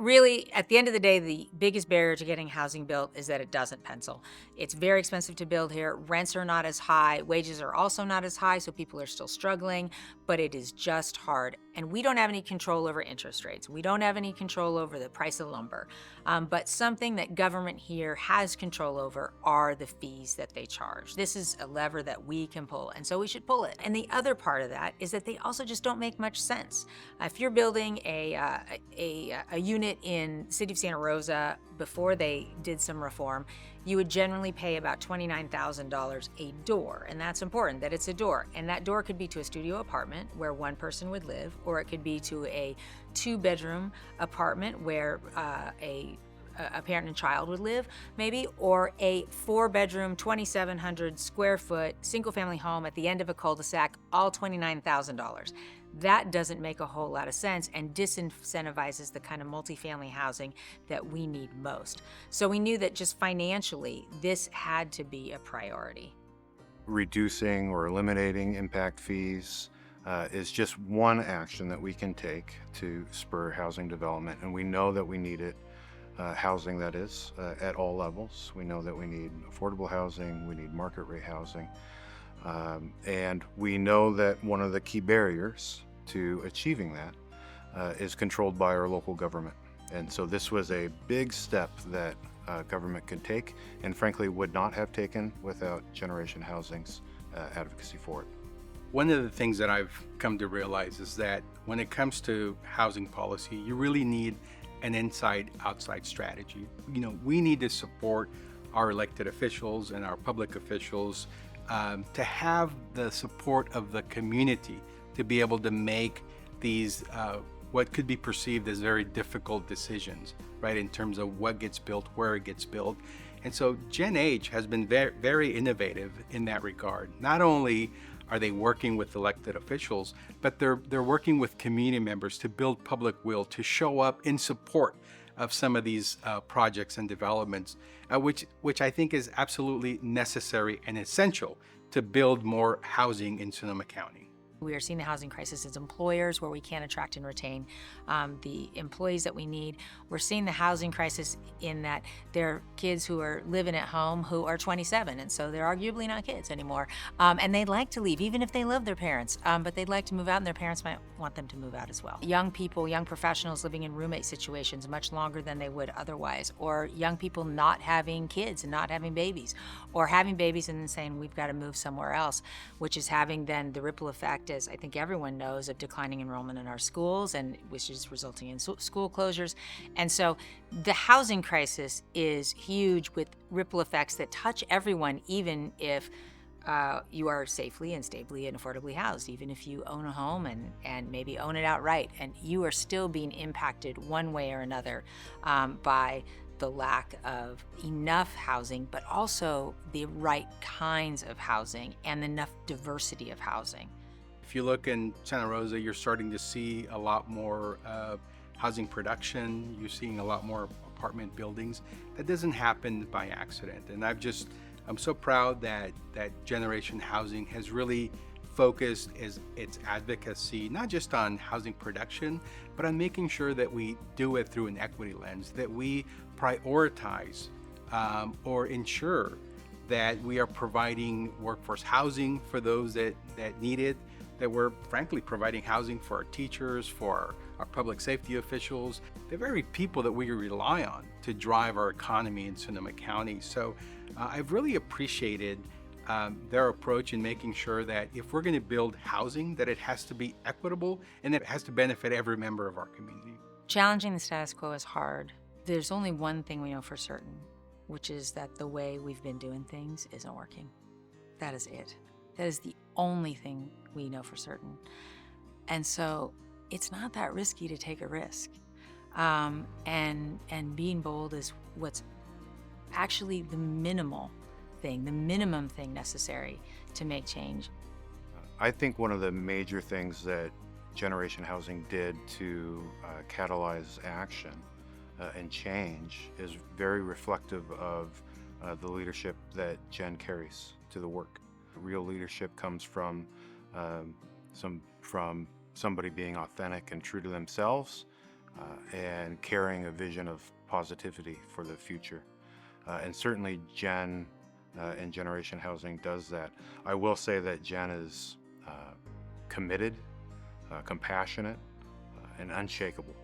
really, at the end of the day, the biggest barrier to getting housing built is that it doesn't pencil. It's very expensive to build here. Rents are not as high. Wages are also not as high, so people are still struggling, but it is just hard. And we don't have any control over interest rates. We don't have any control over the price of lumber. But something that government here has control over are the fees that they charge. This is a lever that we can pull, and so we should pull it. And the other part of that is that they also just don't make much sense. If you're building a unit in the city of Santa Rosa before they did some reform, you would generally pay about $29,000 a door. And that's important that it's a door. And that door could be to a studio apartment where one person would live, or it could be to a 2-bedroom apartment where a parent and child would live, maybe, or a 4-bedroom, 2,700 square foot single family home at the end of a cul-de-sac, all $29,000. That doesn't make a whole lot of sense and disincentivizes the kind of multifamily housing that we need most. So we knew that just financially, this had to be a priority. Reducing or eliminating impact fees is just one action that we can take to spur housing development, and we know that we need it. Housing that is at all levels. We know that we need affordable housing, we need market rate housing, and we know that one of the key barriers to achieving that is controlled by our local government. And so this was a big step that government could take, and frankly would not have taken without Generation Housing's advocacy for it. One of the things that I've come to realize is that when it comes to housing policy, you really need an inside-outside strategy. We need to support our elected officials and our public officials to have the support of the community to be able to make these what could be perceived as very difficult decisions, right, in terms of what gets built, where it gets built. And so Gen H has been very, very innovative in that regard. Not only are they working with elected officials, but they're working with community members to build public will, to show up in support of some of these projects and developments, which I think is absolutely necessary and essential to build more housing in Sonoma County. We are seeing the housing crisis as employers where we can't attract and retain the employees that we need. We're seeing the housing crisis in that there are kids who are living at home who are 27, and so they're arguably not kids anymore. And they'd like to leave, even if they love their parents, but they'd like to move out, and their parents might want them to move out as well. Young people, young professionals living in roommate situations much longer than they would otherwise, or young people not having kids and not having babies, or having babies and then saying, we've got to move somewhere else, which is having then the ripple effect, as I think everyone knows, of declining enrollment in our schools, and which is resulting in school closures. And so the housing crisis is huge, with ripple effects that touch everyone, even if you are safely and stably and affordably housed, even if you own a home and maybe own it outright, and you are still being impacted one way or another by the lack of enough housing, but also the right kinds of housing and enough diversity of housing. If you look in Santa Rosa, you're starting to see a lot more housing production. You're seeing a lot more apartment buildings. That doesn't happen by accident. And I'm so proud that Generation Housing has really focused its advocacy, not just on housing production, but on making sure that we do it through an equity lens, that we prioritize or ensure that we are providing workforce housing for those that need it, that we're frankly providing housing for our teachers, for our public safety officials, the very people that we rely on to drive our economy in Sonoma County. So I've really appreciated their approach in making sure that if we're going to build housing, that it has to be equitable and that it has to benefit every member of our community. Challenging the status quo is hard. There's only one thing we know for certain, which is that the way we've been doing things isn't working. That is it. That is the only thing we know for certain. And so it's not that risky to take a risk. And being bold is what's actually the minimum thing necessary to make change. I think one of the major things that Generation Housing did to catalyze action and change is very reflective of the leadership that Jen carries to the work. Real leadership comes from somebody being authentic and true to themselves, and carrying a vision of positivity for the future. And certainly Jen in Generation Housing does that. I will say that Jen is committed, compassionate, and unshakable.